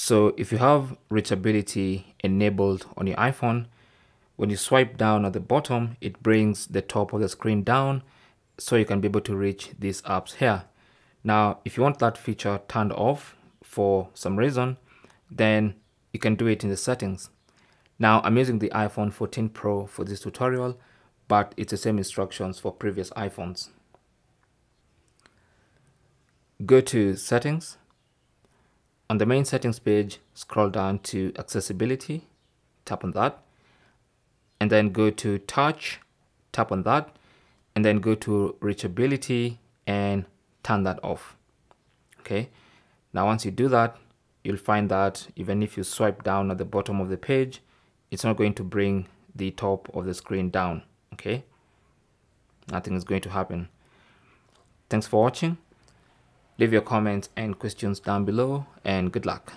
So if you have reachability enabled on your iPhone, when you swipe down at the bottom, it brings the top of the screen down so you can be able to reach these apps here. Now, if you want that feature turned off for some reason, then you can do it in the settings. Now, I'm using the iPhone 14 Pro for this tutorial, but it's the same instructions for previous iPhones. Go to Settings. On the main settings page, scroll down to Accessibility, tap on that, and then go to Touch, tap on that, and then go to Reachability and turn that off. Okay, now once you do that, you'll find that even if you swipe down at the bottom of the page, it's not going to bring the top of the screen down. Okay, nothing is going to happen. Thanks for watching. Leave your comments and questions down below, and good luck.